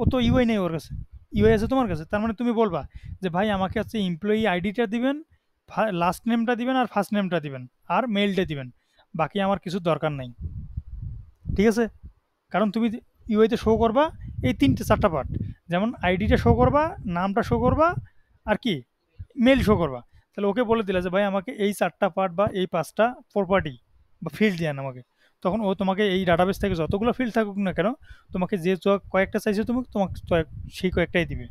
ও তো ইউআই নেই ওর কাছে, ইউআই আছে তোমার কাছে। তার মানে তুমি বলবা যে ভাই আমাকে হচ্ছে এমপ্লয়ি আইডিটা দিবেন, লাস্ট নেমটা দিবেন আর ফার্স্ট নেমটা দিবেন আর মেইলটা দিবেন, বাকি আমার কিছু দরকার নাই। ঠিক আছে? কারণ তুমি ইউআইতে শো করবা এই তিনটে চারটা পার্ট, যেমন আইডিটা শো করবা, নামটা শো করবা, আর কি মেল শো করবা। তাহলে ওকে বলে দিলা যে ভাই আমাকে এই চারটা পার্ট বা এই পাঁচটা প্রপার্টি বা ফিল্ড দেন আমাকে, তখন ও তোমাকে এই ডাটাবেস থেকে যতগুলো ফিল্ড থাকুক না কেন, তোমাকে যে কয়েকটা চাইছে তুমি তোমাকে সেই কয়েকটাই দিবে।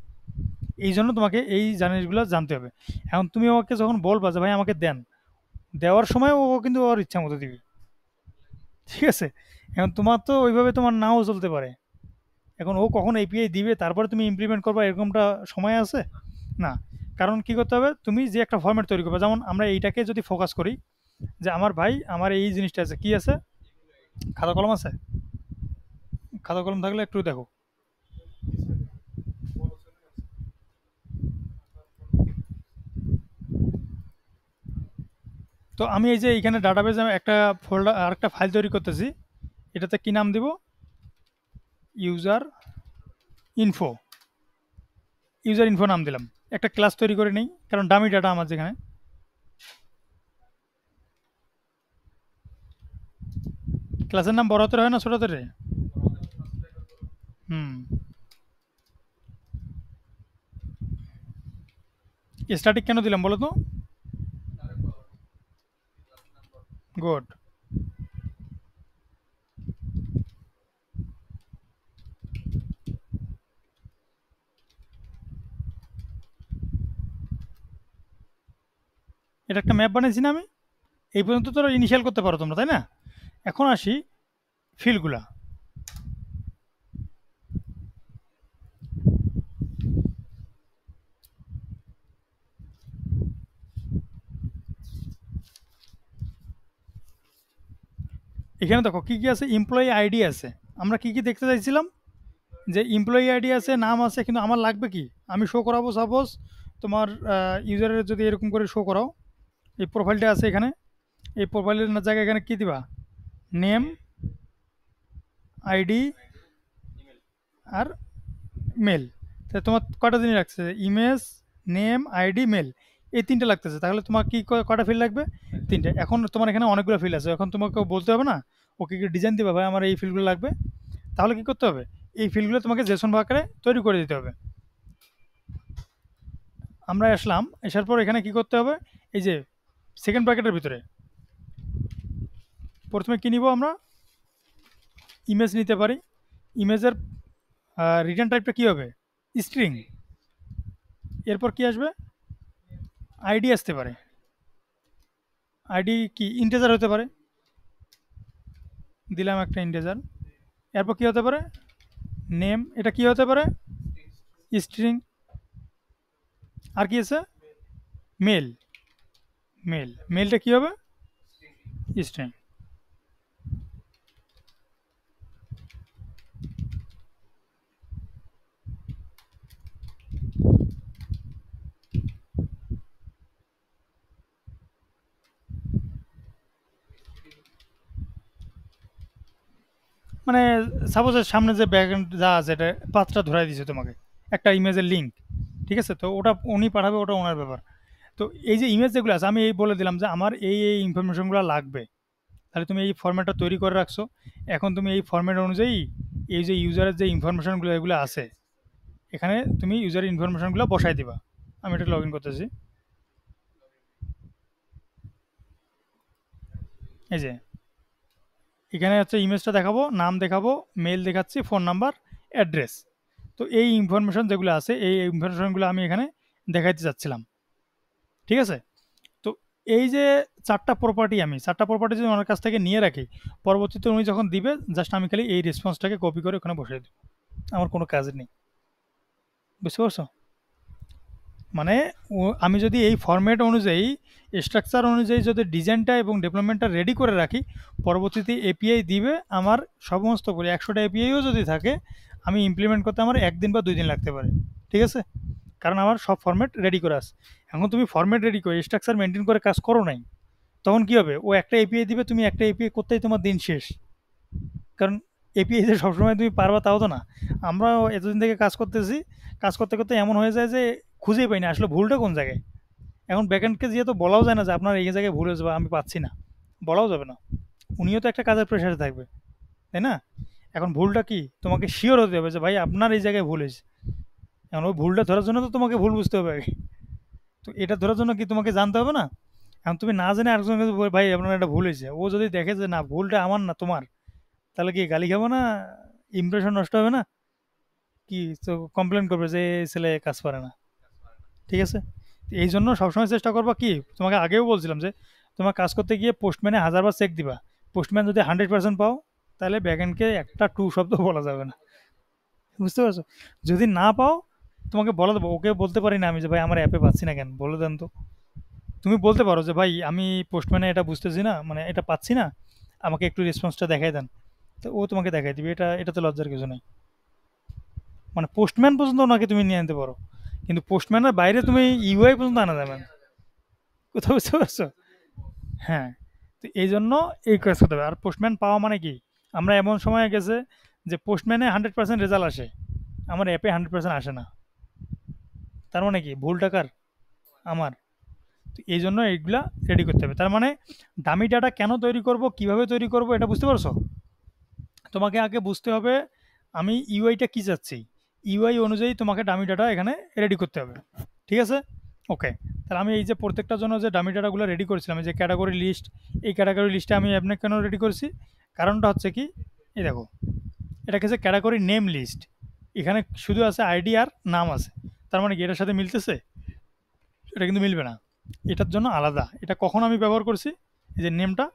এই জন্য তোমাকে এই জিনিসগুলো জানতে হবে। এখন তুমি ওকে যখন বলবা যে ভাই আমাকে দেন, দেওয়ার সময় ও কিন্তু ওর ইচ্ছা মতো দিবে। ঠিক আছে? এখন তোমার তো ওইভাবে তোমার নাও চলতে পারে। এখন ও কখন এপিআই দিবে তারপরে তুমি ইমপ্লিমেন্ট করবা এরকমটা সময় আছে না। কারণ কি করতে হবে, তুমি যে একটা ফরম্যাট তৈরি করবে, যেমন আমরা এইটাকে যদি ফোকাস করি যে আমার ভাই আমার এই জিনিসটা আছে, কি আছে, খাতা কলম আছে, খাতা কলম থাকলে একটু দেখো। তো আমি এই যে এইখানে ডাটাবেজে একটা ফোল্ডার আর একটা ফাইল তৈরি করতেছি, এটাতে কি নাম দিব, ইউজার ইনফো, ইউজার ইনফো নাম দিলাম। একটা ক্লাস তৈরি করে নেই কারণ ডামি ডাটা আমার যেখানে। ক্লাসের নাম বড় হাতের হয় না ছোট হাতের? হুম, স্ট্যাটিক কেন দিলাম বলো তো? গুড। এটা একটা ম্যাপ বানিয়েছি না আমি? এই পর্যন্ত তো ইনিশিয়াল করতে পারো তোমরা, তাই না? এখন আসি ফিল্ডগুলা। এখানে দেখো কি কি আছে, এমপ্লয়ি আইডি আছে। আমরা কি কি দেখতে চাইছিলাম, যে এমপ্লয়ি আইডি আছে, নাম আছে, কিন্তু আমার লাগবে কি, আমি শো করাবো সাপোজ তোমার ইউজারের যদি এরকম করে শো করাও, এই প্রোফাইলটা আছে এখানে, এই প্রোফাইলের জায়গায় এখানে কি দিবা, নেম, আইডি আর মেল। তাহলে তোমার কটা জিনিস লাগছে, ইমেজ, নেম, আইডি, মেল, এই তিনটে লাগতেছে। তাহলে তোমার কি কটা ফিল্ড লাগবে, তিনটে। এখন তোমার এখানে অনেকগুলো ফিল্ড আছে, এখন তোমাকে বলতে হবে না ওকে কি ডিজাইন দিবে, ভাই আমার এই ফিল্ডগুলো লাগবে। তাহলে কি করতে হবে, এই ফিল্ডগুলো তোমাকে জেসন আকারে তৈরি করে দিতে হবে। আমরা আসলাম, আসার পর এখানে কি করতে হবে, এই যে সেকেন্ড ব্র্যাকেটের ভিতরে প্রথমে কি নিব আমরা, ইমেজ নিতে পারি। ইমেজের রিটার্ন টাইপটা কি হবে, স্ট্রিং। এরপর কি আসবে, আইডি আসতে পারে, আইডি কি ইন্টেজার হতে পারে, দিলাম একটা ইন্টেজার। এরপর কি হতে পারে, নেম, এটা কি হতে পারে, স্ট্রিং। আর কি আছে, মেল, মেলটা কি হবে, স্ট্রিং। মানে সাপোজ সামনে যে ব্যাকগ্রাউন্ড যা আছে এটা পাঁচটা ধরাই দিছে তোমাকে, একটা ইমেজের লিঙ্ক, ঠিক আছে, তো ওটা উনি পাঠাবে, ওটা ওনার ব্যাপার। তো এই যে ইমেজ যেগুলো আছে আমি এই বলে দিলাম যে আমার এই ইনফরমেশনগুলো লাগবে। তাহলে তুমি এই ফরম্যাটটা তৈরি করে রাখছো, এখন তুমি এই ফরম্যাট অনুযায়ী এই যে ইউজারের যে ইনফরমেশনগুলো এগুলো আছে এখানে তুমি ইউজারের ইনফরমেশনগুলো বসাই দিবা। আমি এটা লগ ইন করতেছি, এই যে এখানে হচ্ছে ইমেজটা দেখাবো, নাম দেখাবো, মেল দেখাচ্ছি, ফোন নাম্বার, অ্যাড্রেস। তো এই ইনফরমেশন যেগুলো আছে এই ইনফরমেশনগুলো আমি এখানে দেখাইতে চাচ্ছিলাম, ঠিক আছে। তো এই যে চারটা প্রপার্টি যদি ওনার কাছ থেকে নিয়ে রাখি, পরবর্তীতে উনি যখন দিবে জাস্ট আমি খালি এই রেসপন্সটাকে কপি করে ওখানে বসিয়ে দেবো, আমার কোনো কাজ নেই। বুঝতে পারছো, মানে আমি যদি এই ফরম্যাট অনুযায়ী, স্ট্রাকচার অনুযায়ী যদি ডিজাইনটা এবং ডেভেলপমেন্টটা রেডি করে রাখি, পরবর্তীতে এপিআই দিবে আমার সমস্ত করে 100টা এপিআইও যদি থাকে, আমি ইমপ্লিমেন্ট করতে আমার 1 দিন বা 2 দিন লাগতে পারে, ঠিক আছে, কারণ আমার সব ফরম্যাট রেডি করে আছে। এখন তুমি ফরম্যাট রেডি করে স্ট্রাকচার মেনটেন করে কাজ করো নাই, তখন কি হবে, ও একটা এপিআই দিবে, তুমি একটা এপিআই করতেই তোমার দিন শেষ। কারণ এপিআই যে সবসময় তুমি পারবা তাও তো না। আমরা এতদিন থেকে কাজ করতেছি, কাজ করতে করতে এমন হয়ে যায় যে খুঁজেই পাই না আসলে ভুলটা কোন জায়গায়। এখন ব্যাকএন্ডকে যেহেতু বলাও যায় না যে আপনার এই জায়গায় ভুল হয়েছে বা আমি পাচ্ছি না, বলাও যাবে না, উনিও তো একটা কাজের প্রেশারে থাকবে, তাই না। এখন ভুলটা কি, তোমাকে শিওর হতে হবে যে ভাই আপনার এই জায়গায় ভুল হয়েছে। এখন ওই ভুলটা ধরার জন্য তো তোমাকে ভুল বুঝতে হবে আগে। তো এটা ধরার জন্য কি তোমাকে জানতে হবে না। এখন তুমি না জেনে আরেকজনকে ভাই আপনার একটা ভুল হয়েছে, ও যদি দেখে যে না ভুলটা আমার না তোমার, তাহলে কি গালি খাবো না, ইমপ্রেশন নষ্ট হবে না, কি তো কমপ্লেন করবে যে এই ছেলে কাজ পারে না, ঠিক আছে। তো এই জন্য সবসময় চেষ্টা করবা কি, তোমাকে আগেও বলছিলাম যে তোমার কাজ করতে গিয়ে পোস্টম্যানে 1000 বার চেক দিবা। পোস্টম্যান যদি 100% পাও, তাহলে ব্যাকএন্ডকে একটা টু শব্দ বলা যাবে না। বুঝতে পারছো, যদি না পাও তোমাকে বলে দেবো, ওকে বলতে পারি না আমি যে ভাই আমার অ্যাপে পাচ্ছি না কেন, বলে দেন তো। তুমি বলতে পারো যে ভাই আমি পোস্টম্যানে এটা বুঝতেছি না, মানে এটা পাচ্ছি না, আমাকে একটু রেসপন্সটা দেখাই দেন। তো ও তোমাকে দেখাই দিবে, এটাতে লজ্জার কিছু নেই। মানে পোস্টম্যান পর্যন্ত ওনাকে তুমি নিয়ে আনতে পারো, কিন্তু পোস্টম্যানের বাইরে তুমি ইউআই পর্যন্ত আনা যাবে না। কোথাও বুঝতে পারছো, হ্যাঁ। তো এই জন্য এই কাজ করতে হবে। আর পোস্টম্যান পাওয়া মানে কি, আমরা এমন সময় গেছে যে পোস্টম্যানে 100% রেজাল্ট আসে, আমার অ্যাপে 100% আসে না। তার মানে কি ভুল টাকার আমার। তো এই জন্য এইগুলা রেডি করতে হবে। তার মানে দামি ডাটা কেন তৈরি করব, কিভাবে তৈরি করব, এটা বুঝতে পারছো। তোমাকে আগে বুঝতে হবে আমি ইউআইটা কি চাচ্ছি, ইউআই অনুযায়ী তোমাকে ডামি ডাটা এখানে রেডি করতে হবে, ঠিক আছে। ওকে, তাহলে আমি এই যে প্রত্যেকটার জন্য যে ডামি ডাটাগুলো রেডি করেছিলাম, এই যে ক্যাটাগরি লিস্ট, এই ক্যাটাগরি লিস্টে আমি আপনাকে কেন রেডি করছি, কারণটা হচ্ছে কি, এই দেখো এটা হচ্ছে ক্যাটাগরি নেম লিস্ট, এখানে শুধু আছে আইডি আর নাম আছে। তার মানে কি এটার সাথে মিলতেছে, এটা কিন্তু মিলবে না, এটার জন্য আলাদা। এটা কখন আমি ব্যবহার করছি, এই যে নেমটা,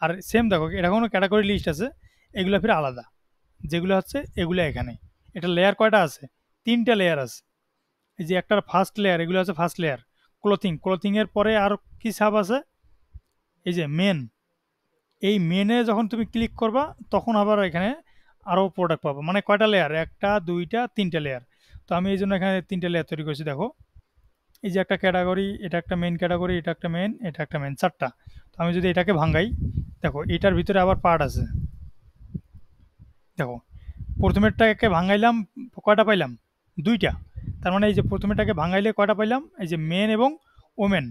আর সেম দেখো এটা কোনো ক্যাটাগরি লিস্ট আছে, এগুলো ফির আলাদা, যেগুলো হচ্ছে এগুলো এখানে। এটা লেয়ার কয়টা আছে, 3টা লেয়ার আছে। এই যে একটার ফার্স্ট লেয়ার, এগুলো আছে ফার্স্ট লেয়ার। ক্লোথিং, ক্লোথিংয়ের পরে আর কি সাব আছে, এই যে মেন, এই মেনে যখন তুমি ক্লিক করবা তখন আবার এখানে আরও প্রোডাক্ট পাবো, মানে কয়টা লেয়ার, একটা দুইটা তিনটা লেয়ার। তো আমি এই জন্য এখানে তিনটা লেয়ার তৈরি করেছি। দেখো এই যে একটা ক্যাটাগরি, এটা একটা মেন ক্যাটাগরি, এটা একটা মেন, এটা একটা মেন, চারটা। তো আমি যদি এটাকে ভাঙ্গাই, দেখো এটার ভিতরে আবার পার্ট আছে। দেখো প্রথমেরটাকে ভাঙাইলাম, কয়টা পাইলাম, দুইটা। তার মানে এই যে প্রথমেরটাকে ভাঙাইলে কয়টা পাইলাম, এই যে মেন এবং ওমেন,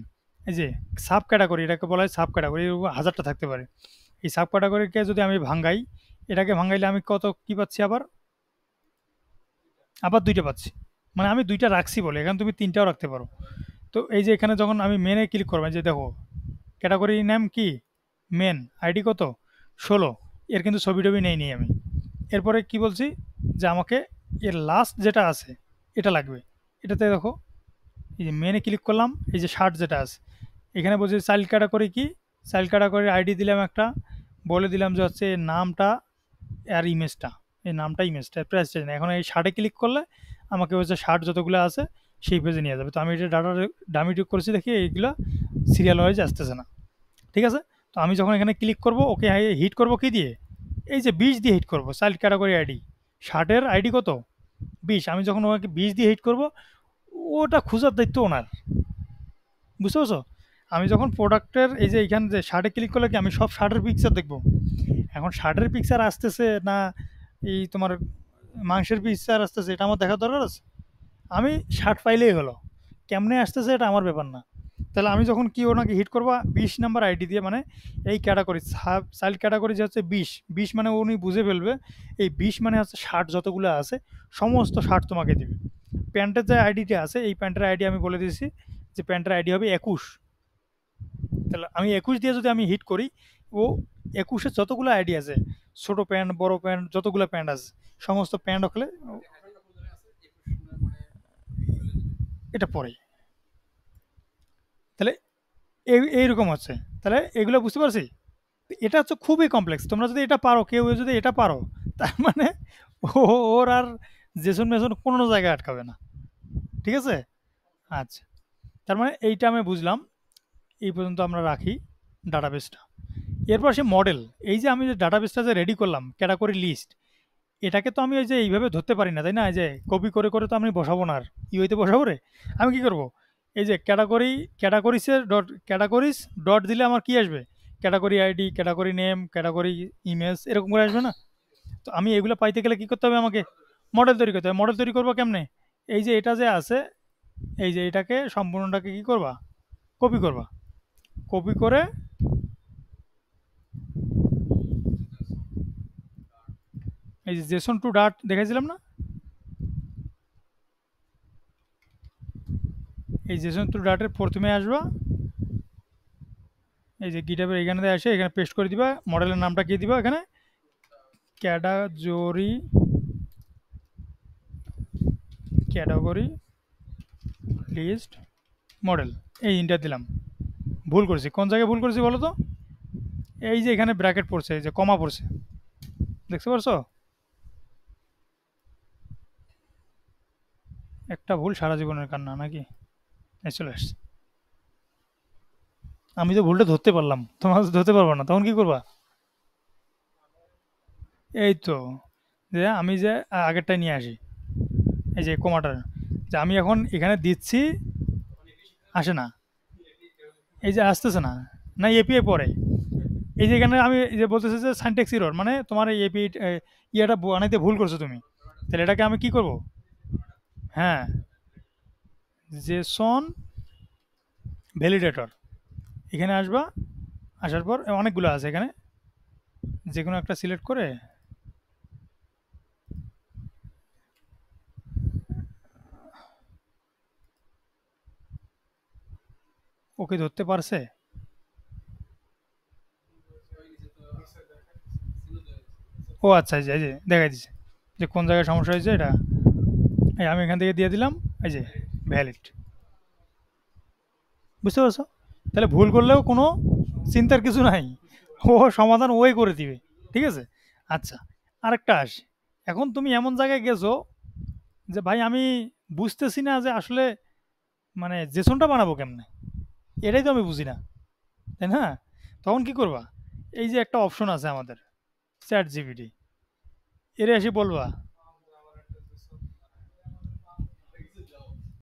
এই যে সাব ক্যাটাগরি, এটাকে বলা হয় সাব ক্যাটাগরি, হাজারটা থাকতে পারে। এই সাব ক্যাটাগরিকে যদি আমি ভাঙাই, এটাকে ভাঙাইলে আমি কত কি পাচ্ছি, আবার আবার দুইটা পাচ্ছি। মানে আমি দুইটা রাখছি বলে, এখানে তুমি তিনটাও রাখতে পারো। তো এই যে এখানে যখন আমি মেনে ক্লিক করবো, এই যে দেখো ক্যাটাগরি নাম কি, মেন, আইডি কত, 16। এর কিন্তু ছবি টবি নেইনি আমি। এরপরে কি বলছি, যে আমাকে এর লাস্ট যেটা আছে এটা লাগবে। এটাতে দেখো এই যে মেনে ক্লিক করলাম, এই যে শার্ট যেটা আছে, এখানে বলছি চাইল্ড ক্যাটাগরি কি, চাইল্ড ক্যাটাগরি আইডি দিলাম একটা, বলে দিলাম যে হচ্ছে নামটা আর ইমেজটা, এই নামটা ইমেজটা, প্রাইস চেঞ্জ না। এখন এই শার্টে ক্লিক করলে আমাকে হচ্ছে শার্ট যতগুলো আছে সেই পেজে নিয়ে যাবে। তো আমি এটা ডাটা ডামি টিক করেছি দেখি এইগুলো সিরিয়াল ওয়াইজ আসতেছে না। ঠিক আছে, তো আমি যখন এখানে ক্লিক করব, ওকে হিট করব কি দিয়ে, এই যে 20 দিয়ে হিট করব, চাইল্ড ক্যাটাগরি আইডি, শার্টের আইডি কত, 20। আমি যখন ওকে 20 দিয়ে হিট করব, ওটা খোঁজার দায়িত্ব ওনার, বুঝতে পারছো। আমি যখন প্রোডাক্টের এই যে এইখানে যে শার্টে ক্লিক করলে কি আমি সব শার্টের পিকচার দেখব। এখন শার্টের পিকচার আসতেছে না এই তোমার মাংসের পিকচার আসতেছে, এটা আমার দেখার দরকার আছে। আমি শার্ট পাইলেই হলো, কেমনে আসতেছে এটা আমার ব্যাপার না। তাহলে আমি যখন কি ওনাকে হিট করবো 20 নাম্বার আইডি দিয়ে, মানে এই ক্যাটাগরি সাব চাইল্ড ক্যাটাগরি যে হচ্ছে 20 মানে উনি বুঝে ফেলবে এই 20 মানে হচ্ছে শার্ট যতগুলো আছে সমস্ত শার্ট তোমাকে দিবে। প্যান্টের যে আইডিটা আছে, এই প্যান্টের আইডি আমি বলে দিয়েছি যে প্যান্টের আইডি হবে 21। তাহলে আমি 21 দিয়ে যদি আমি হিট করি, ও 21-এর যতগুলো আইডি আছে, ছোট প্যান্ট বড় প্যান্ট যতগুলো প্যান্ট আছে সমস্ত প্যান্ট হলে এটা পরে। তাহলে এইরকম হচ্ছে। তাহলে এগুলো বুঝতে পারছি। এটা হচ্ছে খুবই কমপ্লেক্স, তোমরা যদি এটা পারো, কেউ যদি এটা পারো, তার মানে ওর আর জেসন মেসন কোনো জায়গায় আটকাবে না। ঠিক আছে, আচ্ছা। তার মানে এইটা আমি বুঝলাম, এই পর্যন্ত আমরা রাখি ডাটাবেসটা। এরপর সে মডেল, এই যে আমি যে ডাটাবেসটা যে রেডি করলাম ক্যাটাগরি লিস্ট, এটাকে তো আমি ওই যে এইভাবে ধরতে পারি না, তাই না, এই যে কপি করে করে তো আমি বসাবো না, আর ইউতে বসাবো রে। আমি কি করব, এই যে ক্যাটাগরিসের ডট ক্যাটাগরিস ডট দিলে আমার কি আসবে, category ID, category name, category image, এরকম করে আসবে না। তো আমি এগুলো পাইতে গেলে কি করতে হবে, আমাকে মডেল তৈরি করতে হবে। মডেল তৈরি করবো কেমনে, এই যে এটা যে আছে, এই যে এটাকে সম্পূর্ণটাকে কি করবা, কপি করবা, কপি করে এই যে জেসন টু ডাট দেখাইছিলাম না, এই জেসন টু ডাটের প্রথমে আসবা, এই যে গিটহাবের এখানে আসে, এখানে পেস্ট করে দিবা, মডেলের নামটা কি দিবা এখানে, ক্যাটাগরি ক্যাটাগরি লিস্ট মডেল, এই ইন্টার দিলাম। ভুল করেছি, কোন জায়গায় ভুল করেছি বলো তো, এই যে এখানে ব্র্যাকেট পড়ছে, এই যে কমা পড়ছে, দেখতে পারছো, একটা ভুল সারা জীবনের কান্না নাকি, এই চলে আসছে। আমি তো ভুলটা ধরতে পারলাম, তোমার তো ধরতে পারবো না, তখন কি করবা, এই তো, যে আমি যে আগেরটাই নিয়ে আসি, এই যে কমাটার, যে আমি এখন এখানে দিচ্ছি, আসে না, এই যে আসতেছে না, না এপিআই পরে, এই যে এখানে আমি এই যে বলতেছি যে সাইনটেক্স এরর, মানে তোমার এই এপি ইয়েটা বানাইতে ভুল করছো তুমি। তাহলে এটাকে আমি কি করব, হ্যাঁ, জেসন ভ্যালিডেটর, এখানে আসবা, আসার পর অনেকগুলো আছে এখানে, যে কোনো একটা সিলেক্ট করে, ওকে ধরতে পারছে, ও আচ্ছা, এই যে দেখাই দিচ্ছে যে কোন জায়গায় সমস্যা হয়েছে এটা, এই আমি এখান থেকে দিয়ে দিলাম, এই যে ভ্যালিড, বুঝতে পারছো। তাহলে ভুল করলেও কোনো চিন্তার কিছু নাই, ও সমাধান ওই করে দিবে। ঠিক আছে, আচ্ছা, আরেকটা আসি, এখন তুমি এমন জায়গায় গেছো যে ভাই আমি বুঝতেছি না যে আসলে মানে জেসনটা বানাবো কেমনে, এটাই তো আমি বুঝি না, তাই না। তখন কি করবা, এই যে একটা অপশন আছে আমাদের চ্যাট জিপিটি, এরে এসে বলবা